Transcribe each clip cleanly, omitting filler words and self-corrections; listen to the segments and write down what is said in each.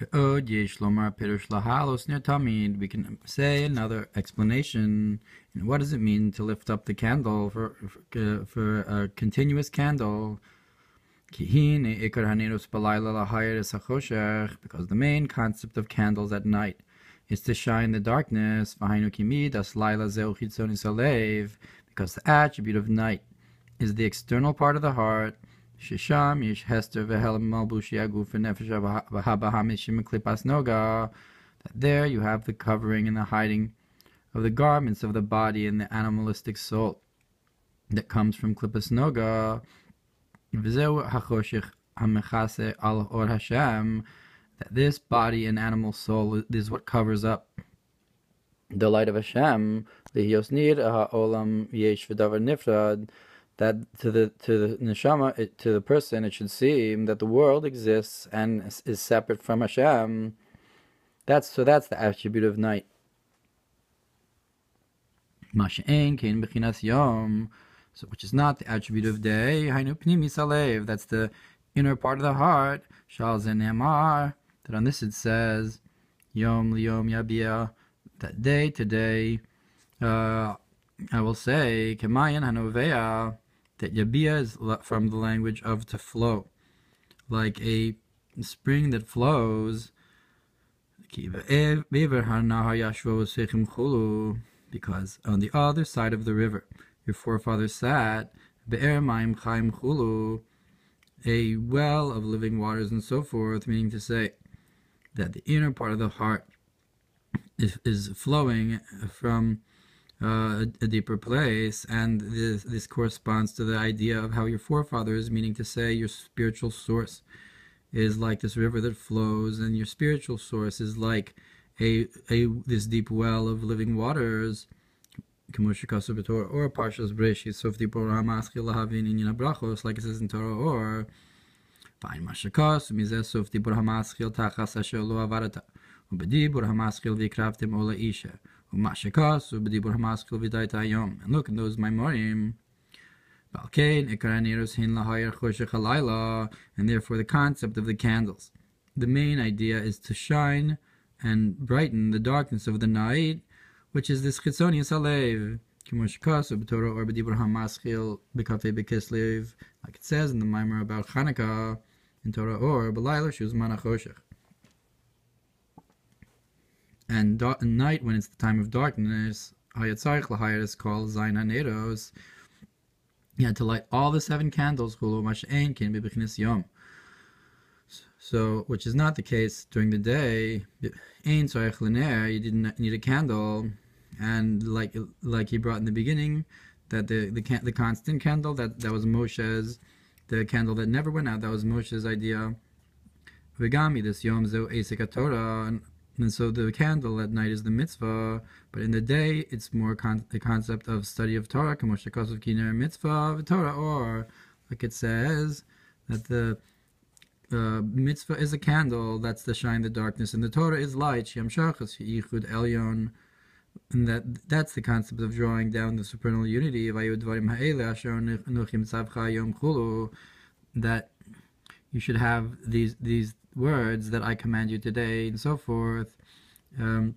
Ve'od yesh lomar pirush lahalos ner tamid. We can say another explanation. And what does it mean to lift up the candle for a continuous candle? Because the main concept of candles at night is to shine the darkness. Because the attribute of night is the external part of the heart. That there you have the covering and the hiding of the garments of the body and the animalistic soul that comes from Klippas Noga. That this body and animal soul is what covers up the light of Hashem. That to the neshama, to the person, it should seem that the world exists and is separate from Hashem. That's the attribute of night. So, which is not the attribute of day. That's the inner part of the heart. That on this it says, Yom liyom yabia, that day to day, I will say, Kemayan hanovea, that yabia is from the language of to flow, like a spring that flows. Because on the other side of the river, your forefathers sat, be'er ma'im chaim chulu, a well of living waters and so forth, meaning to say that the inner part of the heart is flowing from a deeper place, and this corresponds to the idea of how your forefathers, meaning to say your spiritual source, is like this river that flows, and your spiritual source is like this deep well of living waters. Or Parshas Breshis, Softi Porah Maschil Lahavin in Brachos, like it says in Torah, or Fine Mashakas, Mizeh Softi Porah Maschil Tachas Asher Lo Avarata, Ubedi Porah Maschil Vikraftim Ola Isha, Umashakas, Ubedi Porah Maschil Vidaita Yom. And look in those Mamorim, Balkain, Ekaraneros Hin Lahayar Choshech Halayla, and therefore the concept of the candles. The main idea is to shine and brighten the darkness of the night, which is this chitzonius alev, like it says in the Mamar about Chanukah in Torah, or b'layla shuzman achoshech. And night, when it's the time of darkness, hayatzarich lahayar is called zayin haneros. You had to light all the 7 candles, chulu mash'ein kin b'bichnis yom. So, which is not the case during the day. Ein tzarich l'ner, you didn't need a candle. And like he brought in the beginning, that the constant candle that was Moshe's, the candle that never went out, that was Moshe's idea. V'gami this yom zeu esek Hatorah, and so the candle at night is the mitzvah, but in the day it's more the concept of study of Torah, k'moshe kosov kiner mitzvah v'Torah, or like it says that the mitzvah is a candle, that's to shine the darkness, and the Torah is light, shiam shachas yichud elyon. And that's the concept of drawing down the supernal unity, that you should have these words that I command you today, and so forth. Like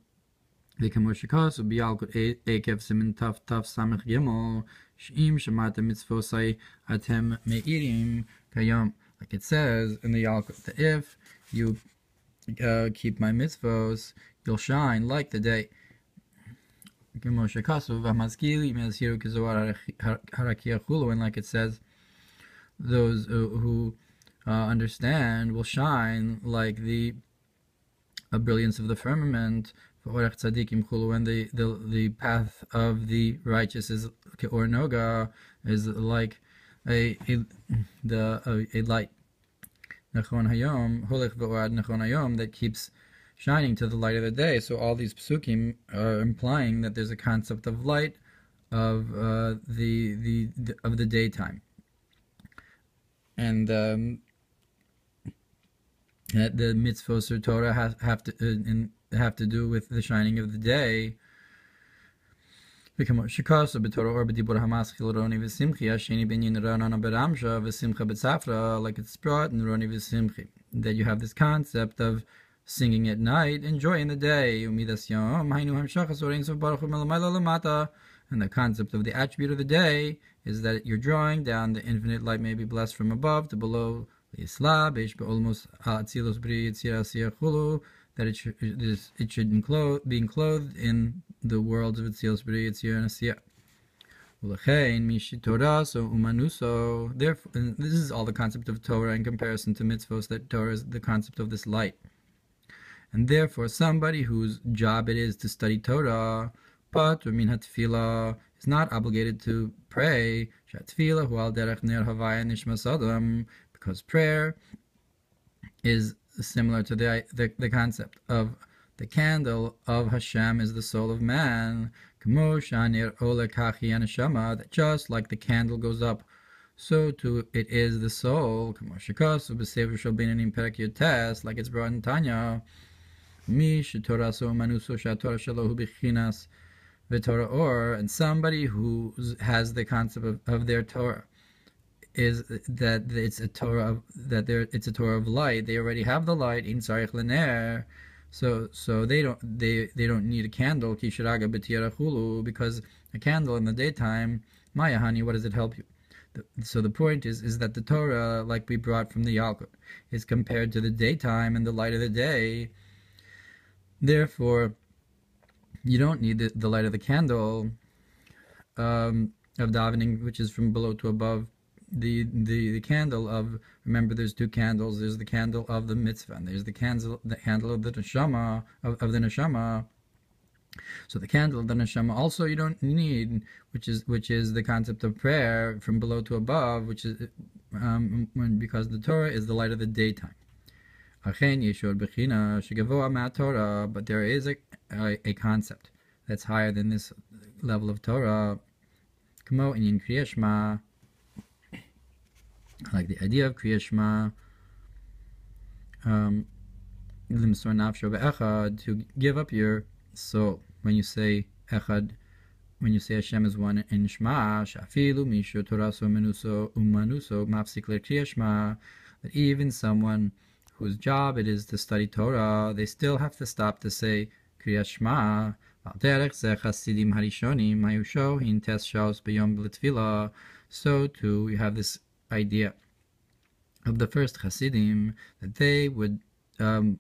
it says in the Yalkut, that if you keep my mitzvos, you'll shine like the day. And like it says, those who understand will shine like the brilliance of the firmament. And the path of the righteous is or noga, is like a light that keeps shining to the light of the day. So all these psukim are implying that there's a concept of light of the daytime, and that the mitzvos or Torah have to do with the shining of the day. Like it's brought in Roni V'Simchi, that you have this concept of singing at night, and joy in the day. And the concept of the attribute of the day is that you're drawing down the infinite light, may be blessed, from above to below. That it should be enclosed in the worlds of Etzilos B'ri Yitzir and Asiyah. Therefore, and this is all the concept of Torah in comparison to mitzvos, that Torah is the concept of this light. And therefore, somebody whose job it is to study Torah, but is not obligated to pray, because prayer is similar to the concept of the candle of Hashem is the soul of man, that just like the candle goes up, so too it is the soul, like it's brought in Tanya, and somebody who has the concept of their Torah is that it's a Torah it's a Torah of light. They already have the light in tzarich l'ner, so they don't need a candle, because a candle in the daytime, Maya honey, what does it help you? So the point is that the Torah, like we brought from the Yalkut, is compared to the daytime and the light of the day. Therefore, you don't need the light of the candle of davening, which is from below to above. The candle of, remember, there's two candles. There's the candle of the mitzvah, and there's the candle of the neshama of the neshama. So the candle of the neshama also you don't need, which is the concept of prayer from below to above, which is because the Torah is the light of the daytime. But there is a concept that's higher than this level of Torah, like the idea of Kriya Shema, to give up your soul. When you say Echad, when you say Hashem is one in Shema, Shafilu Mishu Toraso Menuso Umanuso Mafsik Kriya Shema, that even someone whose job it is to study Torah, they still have to stop to say Kriya Shema. So too, we have this idea of the first Hasidim, that they would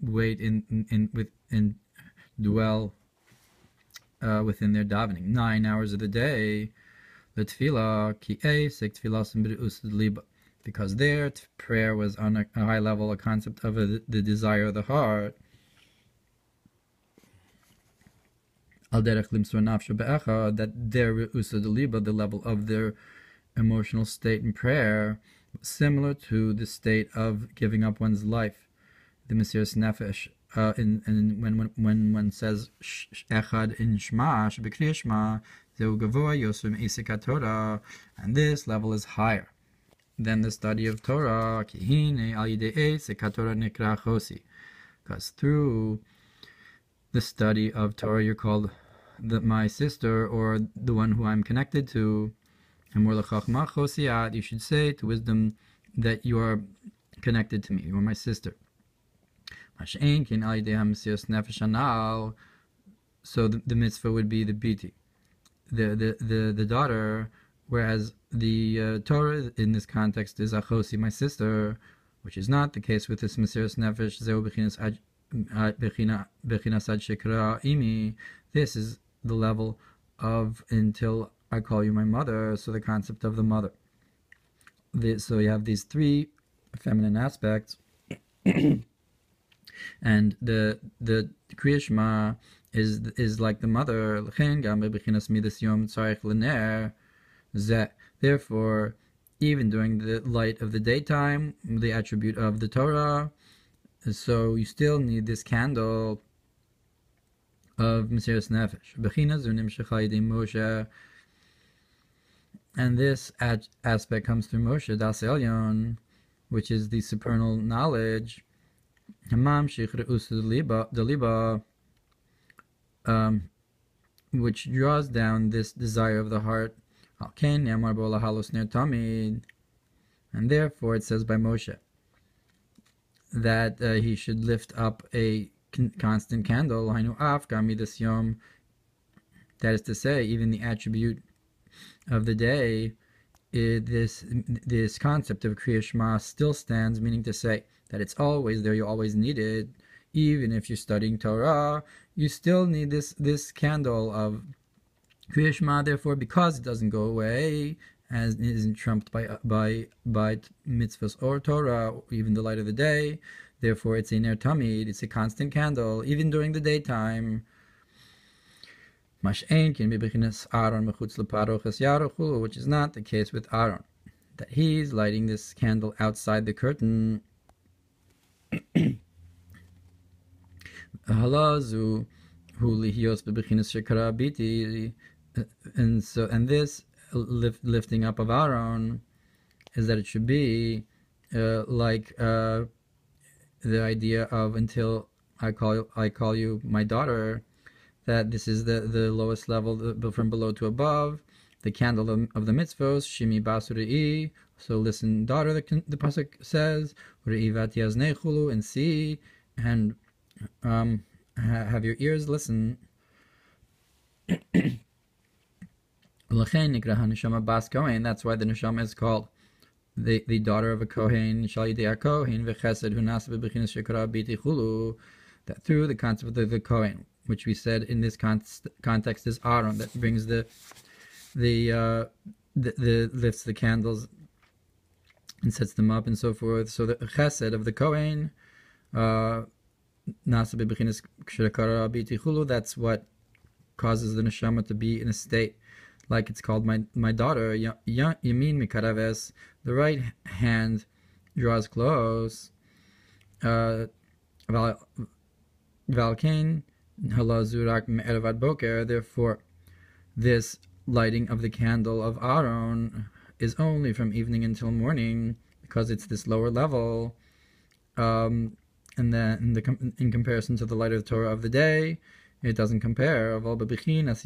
wait and dwell within their davening 9 hours of the day, because their prayer was on a high level, a concept of the desire of the heart. That their the level of their emotional state in prayer, similar to the state of giving up one's life, the Mesiras Nefesh. When one says Echad in Shema, Shebekriya Shema, Zeu Gavoa Yosem Isik HaTorah, and this level is higher than the study of Torah, Kihine Al Yidei Isik HaTorah Nikra Chosi, because through the study of Torah you're called my sister, or the one who I'm connected to. You should say to wisdom that you are connected to me, you are my sister. So the mitzvah would be the biti, the daughter, whereas the Torah in this context is achosi, my sister, which is not the case with this Mesiras Nefesh. This is the level of until I call you my mother, so the concept of the mother. So you have these three feminine aspects, and the Kriya Shema is like the mother. Therefore, even during the light of the daytime, the attribute of the Torah, so you still need this candle of Mesiras Nefesh. And this aspect comes through Moshe Das Elyon, which is the supernal knowledge, which draws down this desire of the heart. And therefore it says by Moshe that he should lift up a constant candle. Hainu af gami das yom. That is to say, even the attribute of the day, this concept of Kriya Shema still stands, meaning to say that it's always there, you always need it. Even if you're studying Torah, you still need this candle of Kriya Shema. Therefore, because it doesn't go away, as it isn't trumped by mitzvahs or Torah, even the light of the day, therefore it's a ner tamid, it's a constant candle, even during the daytime. Which is not the case with Aaron, that he's lighting this candle outside the curtain. And this lifting up of Aaron is that it should be like the idea of until I call you my daughter, that this is the lowest level, from below to above, the candle of the mitzvos, shimi basuri'i. So listen, daughter, the pasuk says, and see, and have your ears listen. That's why the neshama is called the daughter of a kohen, that through the concept of the kohen, which we said in this context is Aaron, that brings the lifts the candles and sets them up and so forth. So the chesed of the kohen, that's what causes the neshama to be in a state like it's called my daughter. Yamin mikaraves, the right hand draws close. Valkain. Therefore, this lighting of the candle of Aaron is only from evening until morning, because it's this lower level, and then in comparison to the light of the Torah of the day, it doesn't compare. But during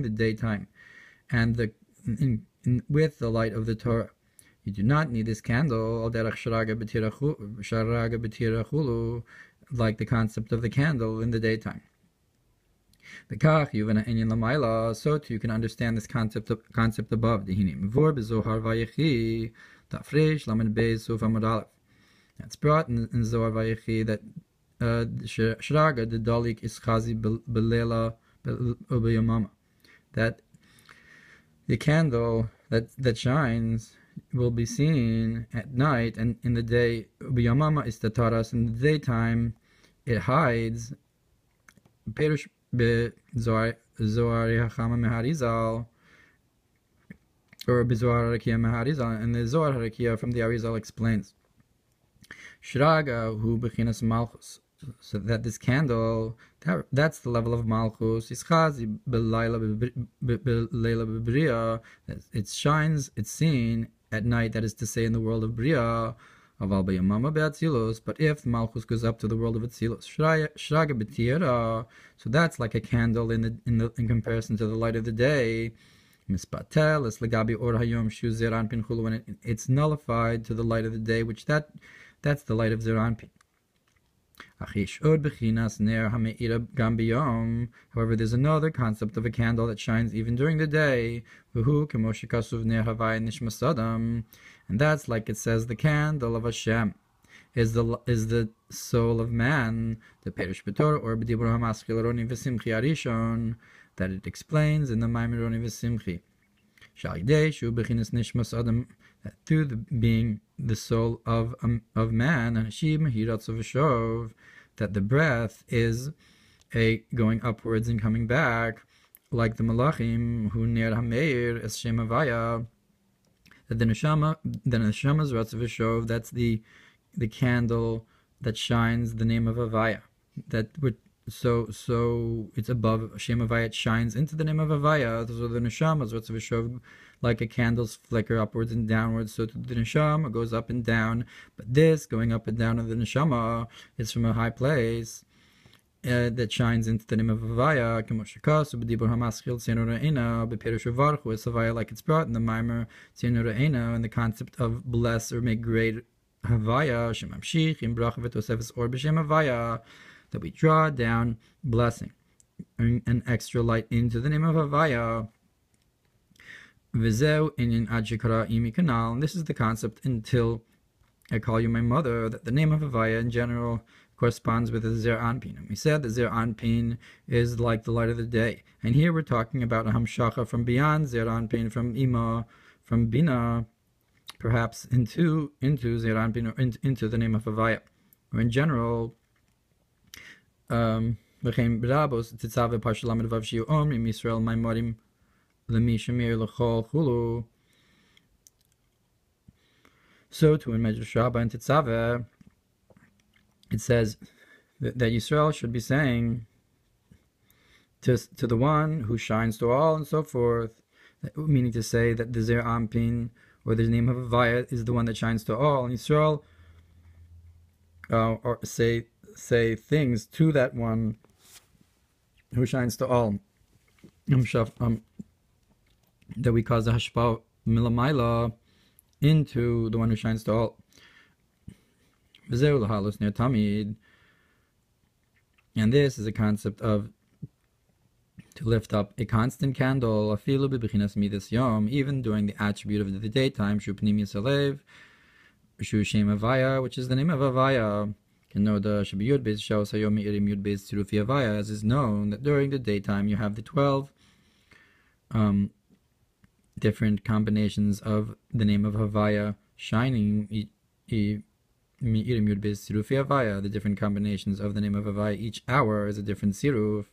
the daytime, and with the light of the Torah, you do not need this candle, like the concept of the candle in the daytime. So too you can understand this concept above. That's brought in Zohar Vayechi that Shraga the Dalik is Chazi Belela Ubeyamama, that the candle that shines will be seen at night, and in the day Ubeyamama is Tataras, in the daytime it hides. Perush be Zohar Hachama Meharizal, or Bezohar Harakia Meharizal, and the Zohar Harakia from the Arizal explains Shraga hu bechinas malchus, so that this candle, that's the level of malchus. Ischazi belayla bebriya, it shines, it's seen at night, that is to say in the world of Bria. Aval b'yamama be'atzilos, but if the malchus goes up to the world of Atzilos, shraga b'tiyera, so that's like a candle in comparison to the light of the day. Mispatel es legabi or hayom shu zeran pinchulu, when it's nullified to the light of the day, which that's the light of Zeranpin. However, there's another concept of a candle that shines even during the day, and that's like it says, the candle of Hashem is the soul of man, the Perish B'Torah or B'Dibur HaMaschil Roni V'Simchi Arishon, that it explains in the Mamer Roni V'Simchi. That through being the soul of man, that the breath is a going upwards and coming back, like the Malachim who near Hamer as Shemavaya, that the neshama's Ratzav Shov, that's the candle that shines the name of Avaya, that would so it's above Shemavaya, it shines into the name of Avaya. So the neshama's Ratzav Shov, like a candle's flicker upwards and downwards, so the neshama goes up and down. But this going up and down of the neshama is from a high place that shines into the name of Avaya, like it's brought in the Mamar, in the concept of bless or make great Havaya shemamshich im bracha v'tosefes or b'shem Havaya, that we draw down blessing, an extra light into the name of Havaya. V'zeu inyan ad shekara imi kanal, and this is the concept until I call you my mother, that the name of Havaya in general corresponds with the Zer Anpin. And we said the Zer Anpin is like the light of the day. And here we're talking about a Hamshacha from beyond Zer Anpin, from Ima, from Bina, perhaps into Zer Anpin, or into the name of Havaya. Or in general, V'chein B'rabos, Tizaveh Parshas Lamed Vav Shiur Omrim Yisrael Maimarim L'mi Shemir L'chol Chulu. So too in Medrash Rabbah and Tezaveh, it says that Yisrael should be saying to the one who shines to all and so forth, meaning to say that the Zer Anpin, or the name of Havaya, is the one that shines to all, and Yisrael or say things to that one who shines to all, that we cause the hashpa milamaila into the one who shines to all. Tamid, and this is a concept of to lift up a constant candle, even during the attribute of the daytime, which is the name of Havaya. As is known that during the daytime you have the 12 different combinations of the name of Havaya shining. The different combinations of the name of Havaya each hour is a different siruf.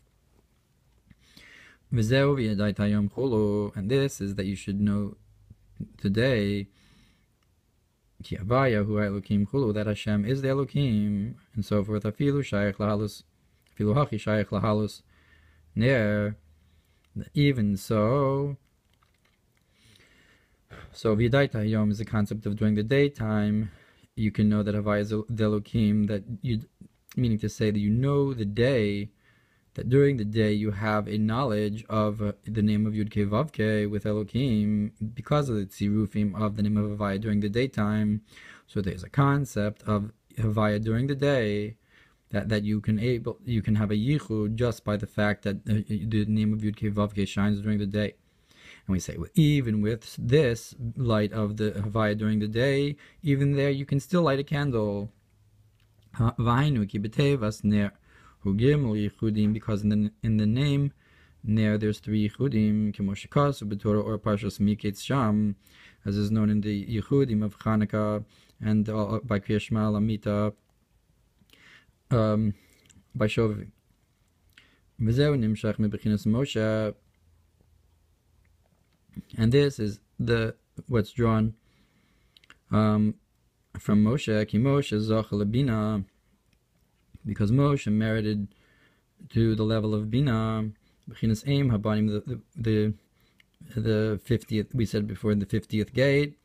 And this is that you should know today that Hashem is the Elokim, and so forth. Even so, V'yadaita Yom is the concept of during the daytime. You can know that Havaya is the Elokim, that you, meaning to say that you know the day, that during the day you have a knowledge of the name of Yud Kei Vav Kei with Elokim because of the tzirufim of the name of Havaya during the daytime. So there's a concept of Havaya during the day that you can have a yichud just by the fact that the name of Yud Kei Vav Kei shines during the day. And we say, well, even with this light of the Havaya during the day, even there you can still light a candle. Because in the name Ner there's 3 yichudim, or Parshas Miketz Sham, as is known in the yichudim of Chanukah and by Kriya Shema Lamita by Shovim. And this is what's drawn from Moshe, Ki Moshe Zocha Lebina, because Moshe merited to the level of Bina, B'chinas Eim Habanim, the 50th, we said before, the 50th gate,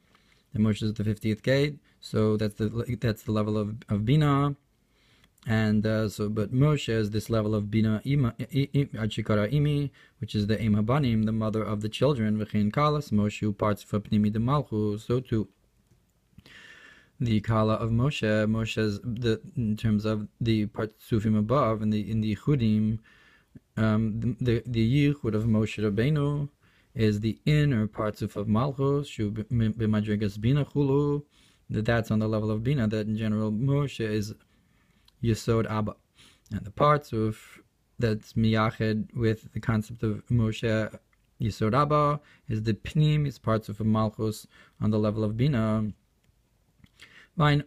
and Moshe is the 50th gate, so that's the level of Bina, and but Moshe is this level of Bina Achikara Imi, which is the Eim Habanim, the mother of the children, V'chein Kalas Moshe, who parts of Pnimi de Malchus, so too the Kala of Moshe's in terms of the Partsufim above and in the Chudim, the Yichud of Moshe Rabbeinu is the inner Partsuf of Malchus, Shu b'madregas Bina Chulu, that's on the level of Bina, that in general Moshe is Yesod Abba, and the Partsuf that's miyached with the concept of Moshe Yesod Abba is the Pnim, is Partsuf of Malchus on the level of Bina. And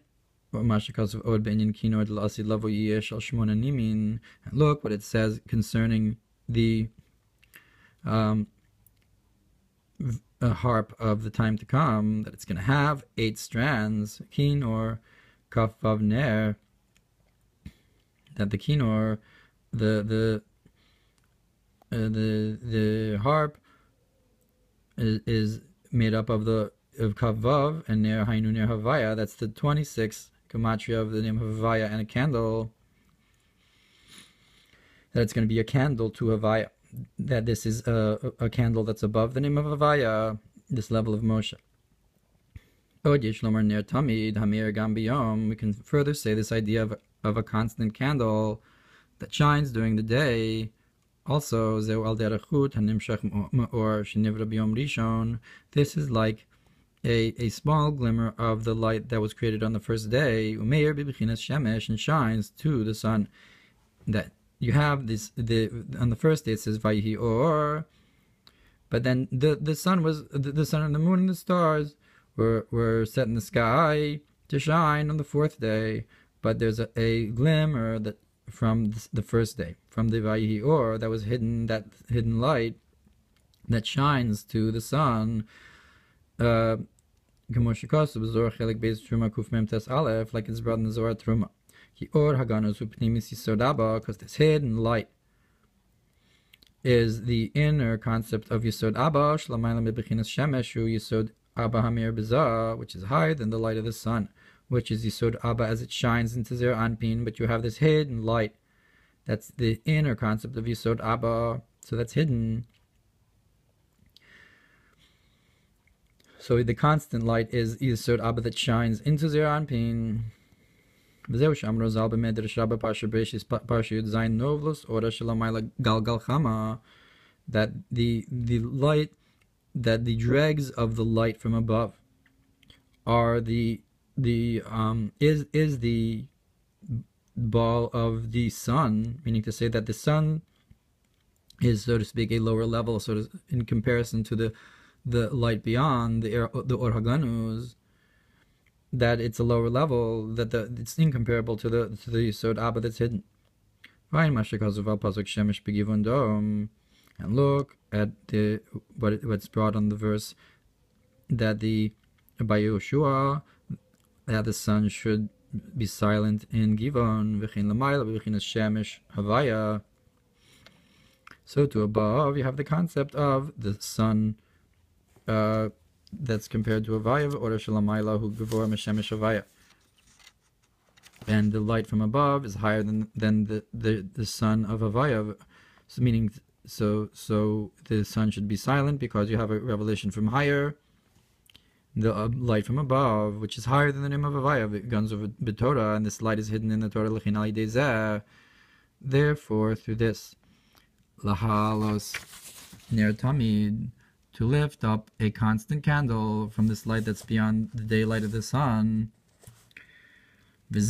look what it says concerning the harp of the time to come, that it's going to have 8 strands, kinor, kaf vav ner, that the kinor, the harp is made up of Kav Vav and Ner Hainu Ner Havaya. That's the 26th gematria of the name of Havaya, and a candle. That it's going to be a candle to Havaya. That this is a candle that's above the name of Havaya, this level of Moshe. Od yesh lomar ner tamid hamir gam biyom. We can further say this idea of a constant candle that shines during the day. Also, zeu al derechut hanimshach me'or shenivra biyom rishon. This is like a small glimmer of the light that was created on the first day. Umeir bibichinas shemesh, and shines to the sun. That you have this. On the first day it says vayihi or, but then the sun and the moon and the stars were set in the sky to shine on the fourth day. But there's a glimmer that from the first day, from the vayihi or, that was hidden, that hidden light that shines to the sun. Like it's brought in the Zohar Truma. Because this hidden light is the inner concept of Yisod Abba, Yisod Abba Hamir Bizah, which is higher than the light of the sun, which is Yisod Abba as it shines into Zer Anpin. But you have this hidden light. That's the inner concept of Yisod Abba. So that's hidden. So the constant light is Yisod Abba that shines into Zer Anpin. That the light, that the dregs of the light from above are the ball of the sun, meaning to say that the sun is, so to speak, a lower level, in comparison to the light beyond the Or Haganuz, that it's a lower level, that it's incomparable to the Yisod Abba that's hidden. And look at what's brought on the verse that by Yehoshua, that the sun should be silent in Givon. So to above, you have the concept of the sun that's compared to Havaya, or Shalamayla, who Gavor Meshemesh Havaya. And the light from above is higher than the sun of Havaya. So meaning, so the sun should be silent because you have a revelation from higher. The light from above, which is higher than the name of Havaya, guns of Torah, and this light is hidden in the Torah. Lechin ali Tezaveh. Therefore, through this, lahalos ner tamid, to lift up a constant candle from this light that's beyond the daylight of the sun. This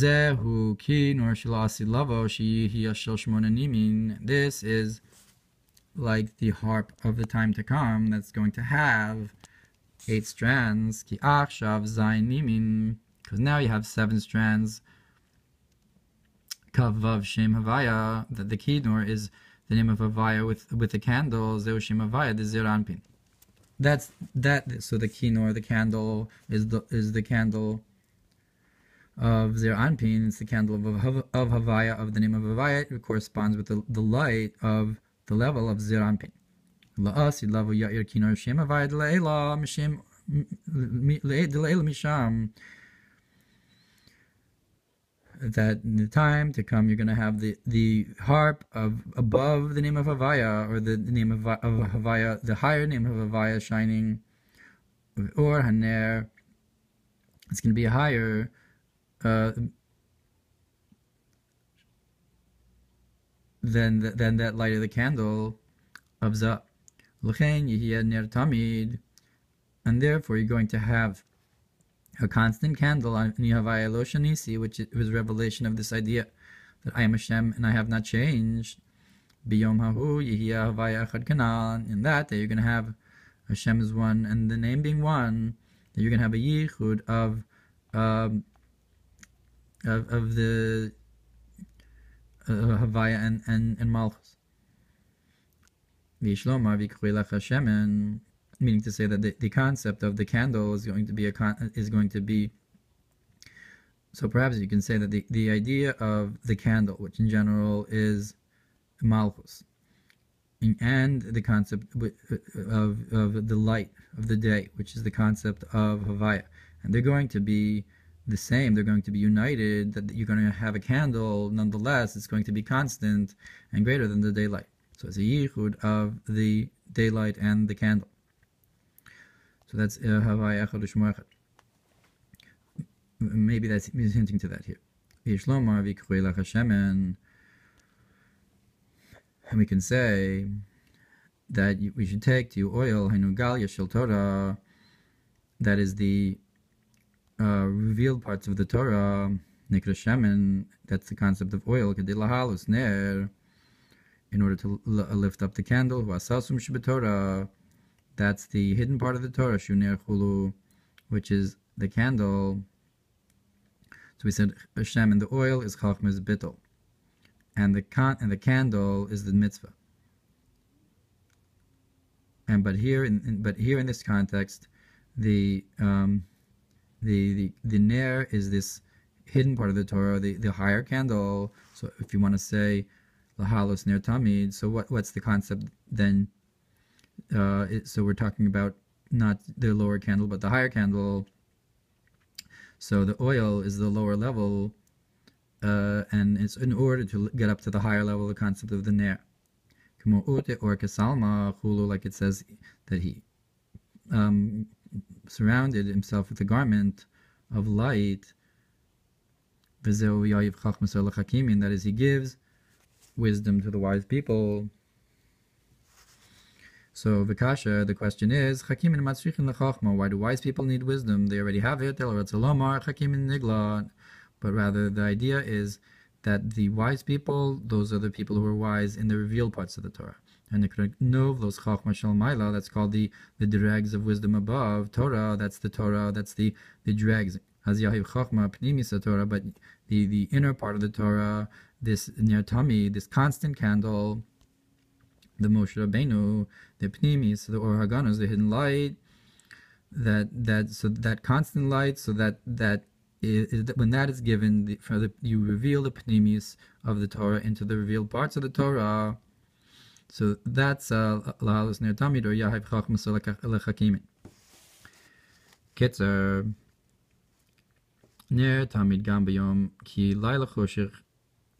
is like the harp of the time to come that's going to have 8 strands. Because now you have 7 strands. Kavav Shem Havaya, that the Kinor is the name of Havaya with the candles. Zeu Shem Havaya, the Zer Anpin. That's that. So the Kinor, the candle, is the candle of Zer Anpin. It's the candle of Havaya, of the name of Havaya. It corresponds with the light of the level of Zer Anpin. La'asid lavu ya'ir Kinor Shem Havaya d'le'ela mishem d'le'ela misham. That in the time to come, you're going to have the harp of above the name of Havaya, or the name of Havaya, the higher name of Havaya shining, or Haner. It's going to be higher than that light of the candle of Za. L'chein yihiyeh ner tamid, and therefore you're going to have a constant candle on Nihavaya Lo Shanisi, which was revelation of this idea that I am Hashem and I have not changed. Biyom Hahu Yihya Havaya Echad Kanal. In that day, you're going to have Hashem is one, and the name being one, that you're going to have a yichud of the Havaya and Malchus. Vishloma Vikhuilach Hashemen. Meaning to say that the concept of the candle is going to be so perhaps you can say that the idea of the candle, which in general is Malchus, and the concept of the light of the day, which is the concept of Havaya, and they're going to be the same, they're going to be united, that you're going to have a candle, nonetheless it's going to be constant and greater than the daylight. So it's a yichud of the daylight and the candle. So that's Havaya Echad U'Shmo Echad. maybe he's hinting to that here. And we can say that we should take to you oil, Torah, that is the revealed parts of the Torah, that's the concept of oil, in order to lift up the candle, that's the hidden part of the Torah, which is the candle. So we said Hashem, and the oil is Chachma's bittul, and the candle is the mitzvah. But here in this context, the ner is this hidden part of the Torah, the higher candle. So if you want to say lahalos ner tamid, so what's the concept then? So we're talking about not the lower candle, but the higher candle. So the oil is the lower level, and it's in order to get up to the higher level, the concept of the ner. Or kasalma chulu, like it says that he surrounded himself with a garment of light. That is, he gives wisdom to the wise people. So Vikasha, the question is, why do wise people need wisdom? They already have it. But rather, the idea is that the wise people, those are the people who are wise in the revealed parts of the Torah. And that's called the dregs of wisdom above. Torah, that's the Torah, that's the dregs. But the inner part of the Torah, this ner tamid, this constant candle, the Moshe Rabbeinu, the pnimis, the or Haga'os, the hidden light, that constant light, so that when that is given, you reveal the pnimis of the Torah into the revealed parts of the Torah. So that's lahalos ner tamid, or yahav chachmas lechakimin. Ketzer ner tamid gam b'yom ki laila choshech.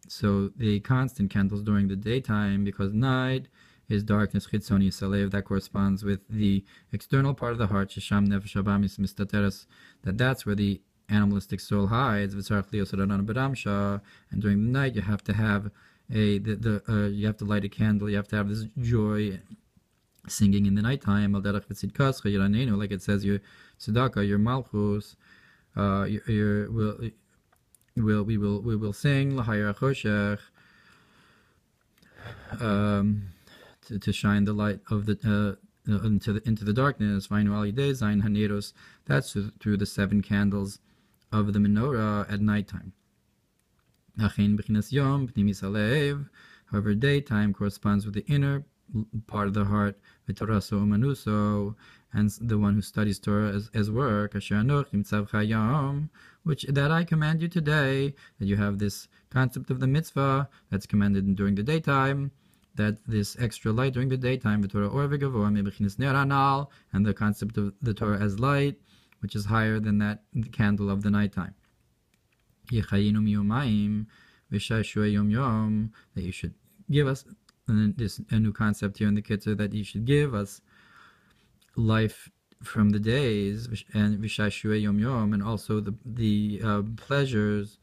So the constant candles during the daytime, because night is darkness chitzoni salev, that corresponds with the external part of the heart, shesham nefesh habamis mistateres, that's where the animalistic soul hides. And during the night, you have to have you have to light a candle. You have to have this joy, singing in the nighttime. Like it says, your tzedakah, your malchus, we will sing l'hayar choshech, to shine the light of the into the darkness. That's through the 7 candles of the menorah at nighttime. However, daytime corresponds with the inner part of the heart, and the one who studies Torah as work, which that I command you today, that you have this concept of the mitzvah that's commanded during the daytime, that this extra light during the daytime, and the concept of the Torah as light, which is higher than the candle of the nighttime. That you should give us, and this a new concept here in the Kitzur, that you should give us life from the days, and and also the pleasures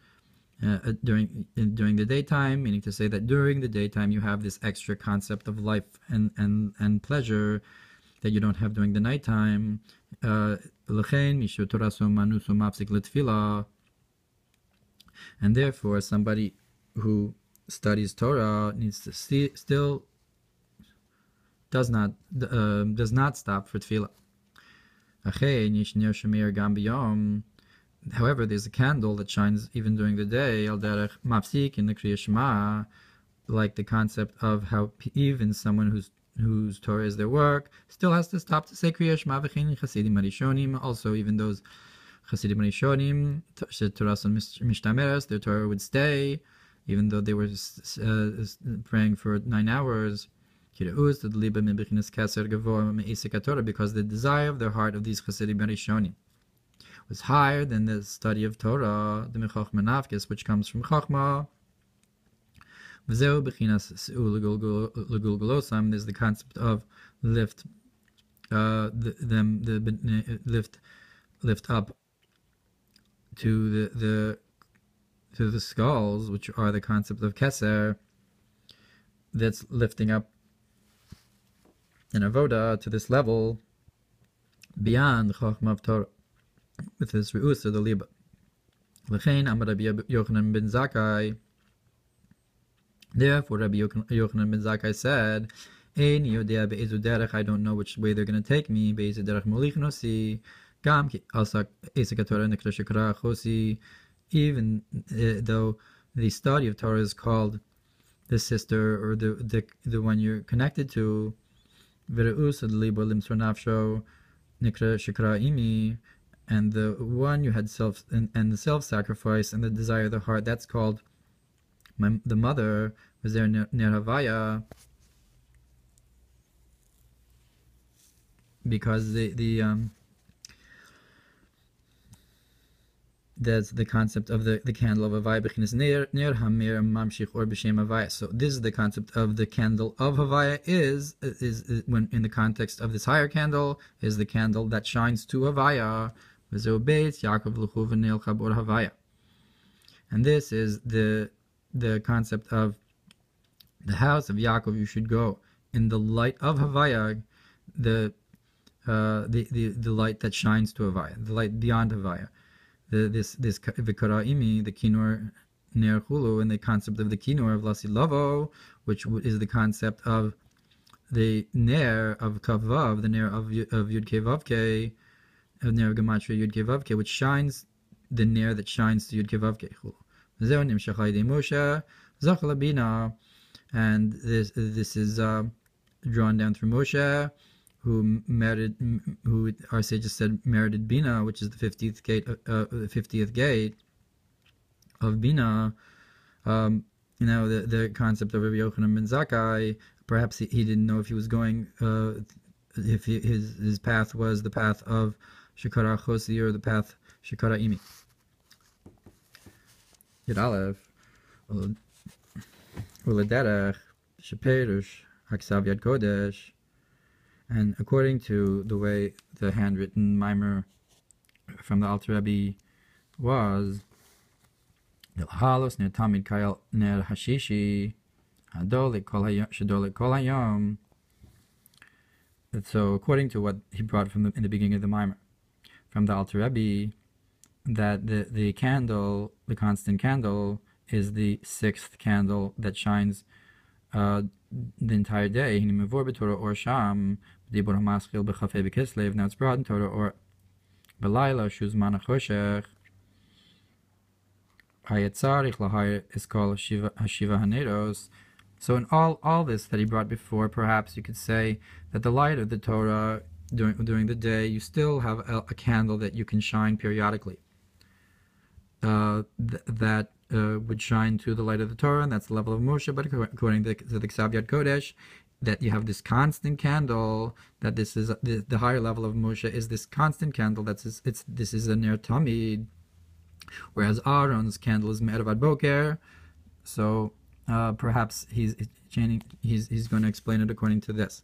during the daytime, meaning to say that during the daytime you have this extra concept of life and pleasure that you don't have during the nighttime. And therefore, somebody who studies Torah needs to still does not stop for tefillah. However, there's a candle that shines even during the day, al derech mafsik in the Kriya Shema, like the concept of how even someone whose Torah is their work still has to stop to say Kriya Shema. V'chein Chasidim Arishonim, also even those Chasidim Arishonim, Torah mishtameres, their Torah would stay, even though they were praying for 9 hours. Because the desire of their heart of these Chasidim Arishonim was higher than the study of Torah, the Mechach Menafkes, which comes from Chachma. There's the concept of lift up to the skulls, which are the concept of keser, that's lifting up in avoda to this level beyond the chokhmah of Torah, with this re'us of the liba. L'chein amar Rabbi Yochanan ben Zakkai. Therefore, Rabbi Yochanan ben Zakkai said, Ein yodea be'ezu derech, I don't know which way they're going to take me. Be'ezu derech molichin osi, gam ki alsak esek Torah nekra shekra chosi. Even though the study of Torah is called the sister, or the one you're connected to, v're'us ad libo limsor nafsho nekra shekra imi, and the one you had and the self-sacrifice and the desire of the heart, that's called the mother, was there ner havaya, because that's the concept of the candle of Havaya, b'chinas ner hamer mamshich or b'shem Havaya. So this is the concept of the candle of Havaya, is when in the context of this higher candle, is the candle that shines to Havaya, v'zeu beit Yaakov l'chu v'nil chabor Havaya. And this is the concept of the house of Yaakov. You should go in the light of Havaya, the light that shines to Havaya, the light beyond Havaya. This Vikaraimi, the Kinor Ner Chulu, and the concept of the Kinor of Lasilavo, which is the concept of the Ner of Kavav, the Ner of Yud Kevavke, of Ner of Gematria Yud Kevavke, which shines, the Ner that shines to Yud Kevavke Chulu. And this is drawn down through Moshe, who our sages said merited Bina, which is the 50th gate of Bina. The concept of Rabbi Yochanan ben Zakkai, perhaps he didn't know if he was going, if his path was the path of Shekara Chosi or the path Shekara Imi. Yud Aleph, Ulederech, Sheperush, Haksav Yad Kodesh. And according to the way the handwritten Mamer from the Alter Rebbe was, Halos ner tamid kayal ner hashishi, hadolik kol hayom. So according to what he brought from in the beginning of the Mamer from the Alter Rebbe, that the candle, the constant candle, is the sixth candle that shines the entire day. Or Sham, now it's brought in Torah, or Belayla, Shuzman Choshech, Hayetzarich Lahayr is called Hashiva Haneros. So in all this that he brought before, perhaps you could say that the light of the Torah during the day, you still have a candle that you can shine periodically. That would shine to the light of the Torah, and that's the level of Moshe. But according to the Ksav Yad Kodesh, that you have this constant candle, that this is the higher level of Moshe is this constant candle. This is a ner tamid, whereas Aaron's candle is me'er vad boker. So perhaps he's going to explain it according to this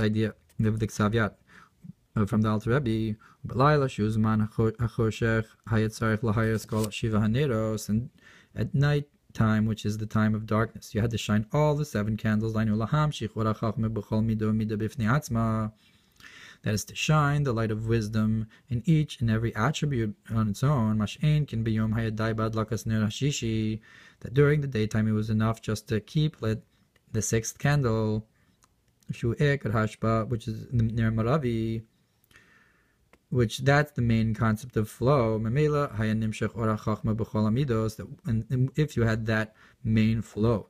idea of the Ksav Yad from the Alter Rebbe. And at night time, which is the time of darkness, you had to shine all the seven candles. That is to shine the light of wisdom in each and every attribute on its own. That during the daytime it was enough just to keep lit the sixth candle, which is near Maravi, which that's the main concept of flow. And if you had that main flow,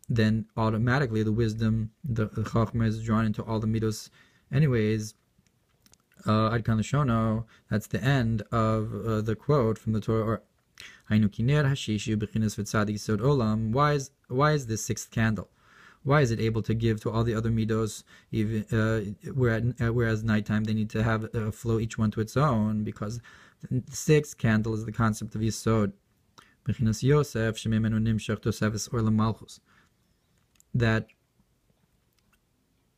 then automatically the wisdom, the Chachma is drawn into all the midos anyways. Ad kan Lashono, that's the end of the quote from the Torah. Or why is this sixth candle? Why is it able to give to all the other midos, even whereas nighttime they need to have a flow, each one to its own? Because the sixth candle is the concept of Yisod, Bechinas Yosef shememenu nimshach tosefes or lemalchus. That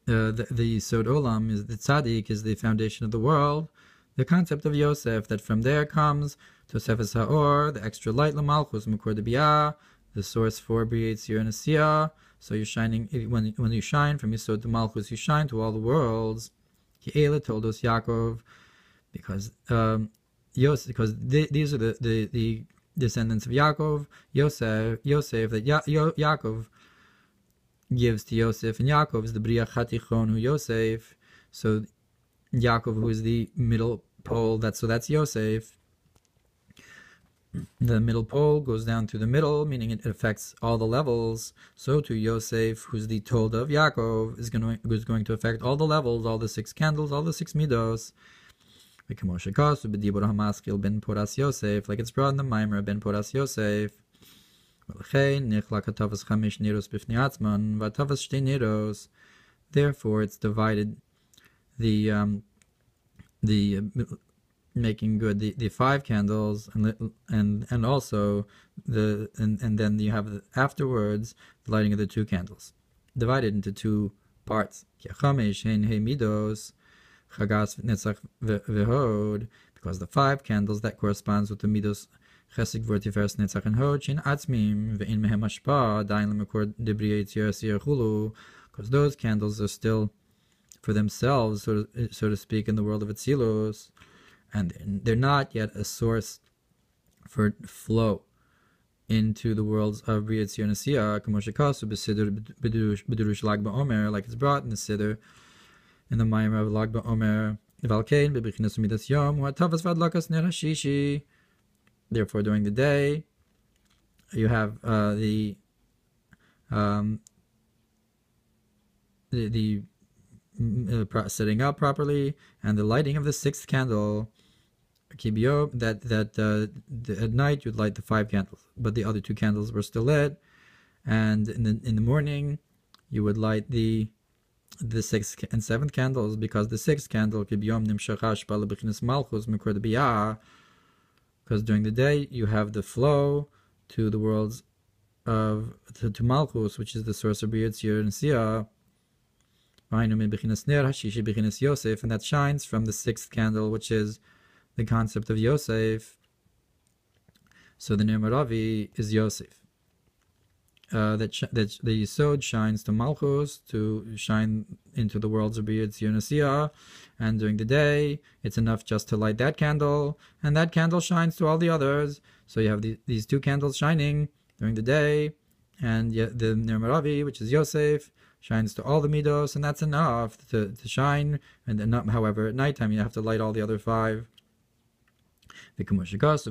the Yisod Olam is the tzaddik, is the foundation of the world. the concept of Yosef, that from there comes Tosefes Ha'or, the extra light, L'malchus Makor Debiyah, the source for B'riyat Yitzir and Asiyah. So you're shining, when you shine from Yisod to Malchus, you shine to all the worlds. Ki'ela told us Yaakov, because these are the descendants of Yaakov, Yosef that Yaakov gives to Yosef, and Yaakov is the Bria Chatichon who Yosef. So Yaakov, who is the middle pole, that's Yosef. The middle pole goes down to the middle, meaning it affects all the levels. So to Yosef, who's the Tolda of Yaakov, is going to affect all the levels, all the 6 candles, all the 6 midos. Like it's brought in the Mamer ben Poras Yosef. Therefore, it's divided the making good the 5 candles, and also and then you have afterwards the lighting of the 2 candles, divided into 2 parts. Haga'os, Netzach, Vehod, because the 5 candles that corresponds with the midos Chesed, Gvur, Tiferes, Netzach, and Hod, Shin Atzmim, Ve'in Mehem Hashpa, Dain Lemekor Debriya Yitzir Asiyah Chulu, because those candles are still for themselves, so to speak, in the world of Atzilus, and they're not yet a source for flow into the worlds of B'riyat Yitzir and Asiyah, Kamoshikasu, B'Siddur, B'Durush Lag Ba'omer, like it's brought in the Siddur, in the Mamar of Lag Ba'omer, Valkein, Bebechinas Umidas Yom, Huatavas Vadlakas Ner Hashishi. Therefore, during the day, you have the setting up properly, and the lighting of the 6th candle. Kibio, that at night you'd light the 5 candles, but the other 2 candles were still lit, and in the morning you would light the 6th and 7th candles, because the 6th candle because during the day you have the flow to the worlds of to Malchus, which is the source of B'riyat Yitzir and Asiyah, and that shines from the 6th candle, which is the concept of Yosef. So the Nemaravi is Yosef. That the Yisod shines to Malchus, to shine into the worlds of B'riyat Yitzir and Asiyah, and during the day it's enough just to light that candle, and that candle shines to all the others. So you have these 2 candles shining during the day, and yet the Nemaravi, which is Yosef, shines to all the midos, and that's enough to shine. And then however, at nighttime you have to light all the other 5. Like it says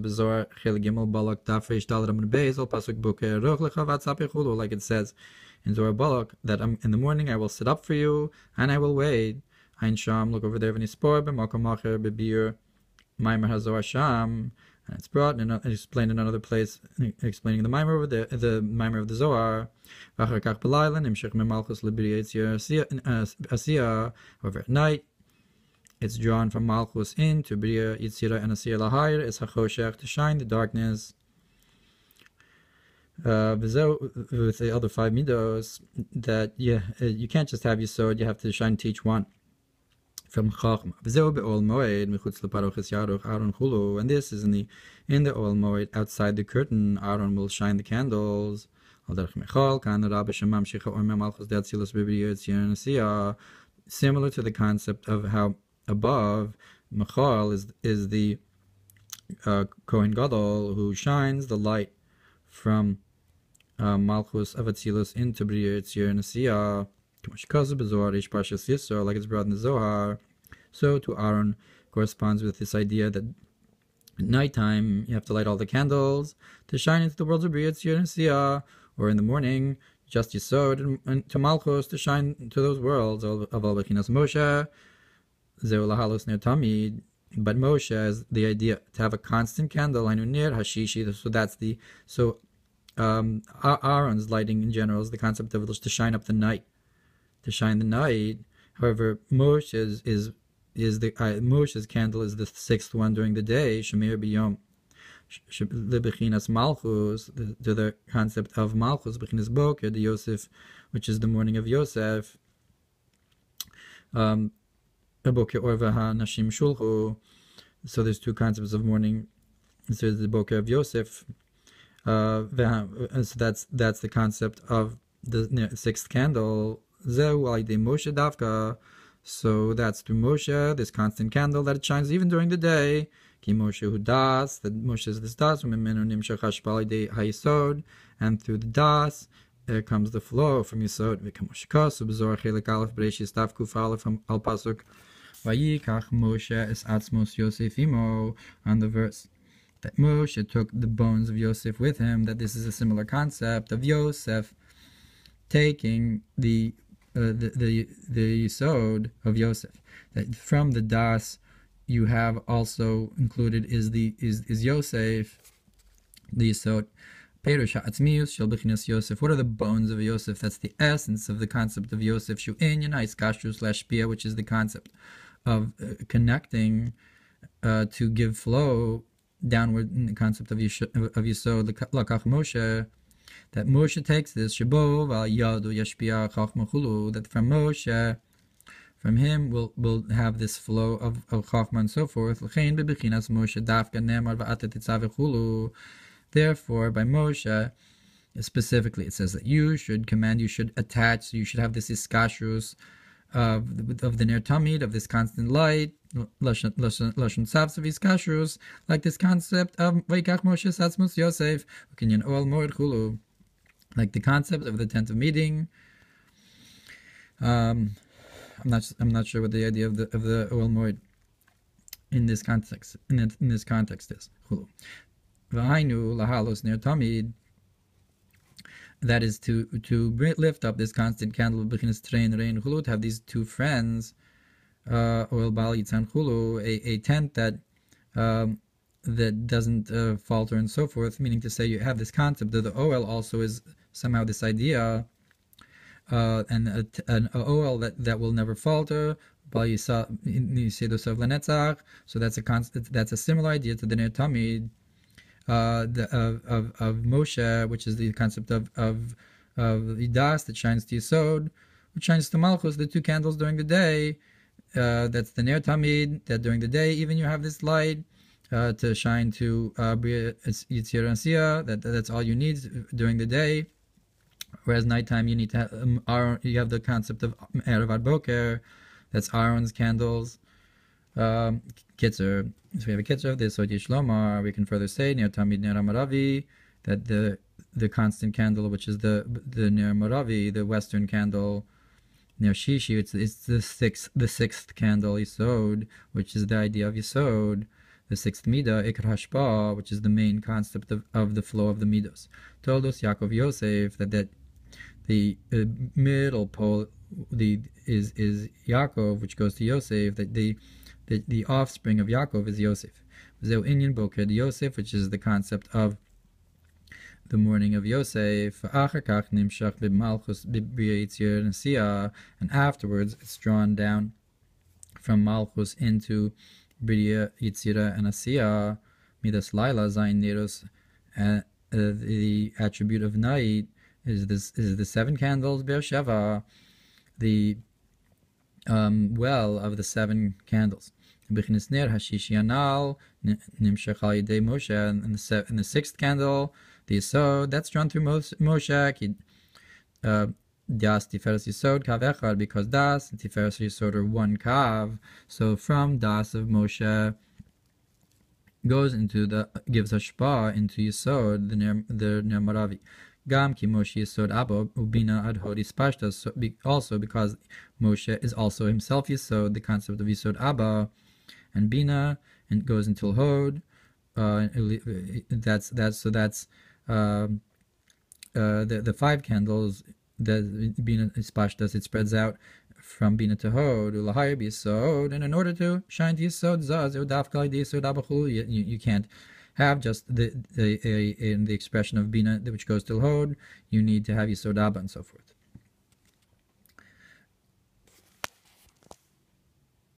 in Zohar Balak, that in the morning I will sit up for you and I will wait. Ein Sham, look over there, V'nispor b'makom acher b'bir Mamer hazor Sham, and it's brought and explained in another place, explaining the Mamer over there, the Mamer of the Zohar. However, at night it's drawn from Malchus into Bria, Yitzira, and Asiyah Lahayr, is HaChoshech, to shine the darkness. With the other 5 midos, that you can't just have Yisod, you have to shine to each one. From Chachma. And this is in the Oel Moed, outside the curtain, Aaron will shine the candles. Similar to the concept of how above, Michal is the Kohen Gadol, who shines the light from Malchus of Atzilus into B'riyat Yitzir and Asiyah, like it's brought in the Zohar. So to Aaron corresponds with this idea that at nighttime you have to light all the candles to shine into the worlds of B'riyat Yitzir and Asiyah, or in the morning just Yisod and to Malchus to shine to those worlds of all Bechinas Moshe. Zeu lahalos ner tamid, but Moshe has the idea to have a constant candle, Hainu ner hashishi. So that's Aaron's lighting in general is the concept of to shine up the night, to shine the night. However, Moshe's Moshe's candle is the 6th one during the day, Shemir b'yom, lebechinas Malchus, to the concept of Malchus, bechinas boker, the Yosef, which is the morning of Yosef. Boker orva ha nashim shulchu, So there's two concepts of mourning. So there's the Boker of Yosef. So that's the concept of the sixth candle. Moshe Davka. So that's through Moshe, this constant candle that it shines even during the day. Ki Moshe hu das, that Moshe is this das, and through the das there comes the flow from Yisod. V'kamoshe kasu b'zor chelik aleph b'reishis tav kuf aleph al pasuk vayikach Moshe es atzmos Yosef imo, on the verse that Moshe took the bones of Yosef with him. That this is a similar concept of Yosef taking the Yisod of Yosef. That from the das you have also included is Yosef, the Yisod. What are the bones of Yosef? That's the essence of the concept of Yosef. Which is the concept of connecting to give flow downward in the concept of Yisod. Lakach Moshe, that Moshe takes this that from Moshe, from him will have this flow of Chachma and so forth. Therefore, by Moshe, specifically, it says that you should command, you should attach, you should have this iskashrus of the ner tamid, of this constant light, lashon tzavsav iskashrus, like this concept of Vaikach Moshe Satzmus Yosef, Kinyan Oal Moed Chulu, like the concept of the tent of meeting. I'm not sure what the idea of the Oal Moed in this context is. Chulu. V'hainu lahalos ner tamid. That is to lift up this constant candle of Bechinas Trein Rein Chulu, to have these two friends, Oil Bal Yitzan Chulu, a tent that doesn't falter and so forth. Meaning to say, you have this concept that the oil also is somehow this idea, and an oil that will never falter. So that's a concept. That's a similar idea to the Ner Tamid. Of Moshe, which is the concept of Idas that shines to Yisod, which shines to Malchus, the two candles during the day. That's the Ner Tamid, that during the day even you have this light to shine to Yitzir and Sia. That's all you need during the day. Whereas nighttime you need to have you have the concept of Erev Ad Boker, that's Aaron's candles. Kitzer. So we have a kitzer of this. So Yishlomar, we can further say Ner Tamid Ner Amaravi, that the constant candle, which is the Ner Amaravi, the western candle, Ner Shishi, it's the sixth candle Yisod, which is the idea of Yisod, the sixth Midah, Ikar Hashpa, which is the main concept of the flow of the Midos. Toldos Yaakov Yosef, that the middle pole is Yaakov, which goes to Yosef, that the offspring of Yaakov is Yosef. Zeu Inyan Boker Yosef, which is the concept of the morning of Yosef. And afterwards it's drawn down from Malchus into Briya, Yitzira, and Asiya. Midas Laila Zayin Neros. The attribute of night is the seven candles, Beersheva, the well of the seven candles. Bechinas Ner Hashishi Anal Nimshach Al Yedei Moshe, and the sixth candle, the Yisod, that's drawn through Moshe. Das Tiferes Yisod Kav Echad, because Das and Tiferes Yisod are one Kav. So from Das of Moshe goes gives Hashpa into Yisod, the Ner Maravi. Gam ki Moshe Yisod Abba Ubina Ad Hodis Pashtas. Also because Moshe is also himself Yisod, the concept of Yisod Abba, and Bina, and goes until Hod. That's the five candles. The Bina is Pashtas. It spreads out from Bina to Hod. Ulahayr Yisod, and in order to shine to Yisod Zaz Udafkal Yisod Abba Chulu, you can't have just in the expression of Bina, which goes till Hod. You need to have Yisod Abba and so forth.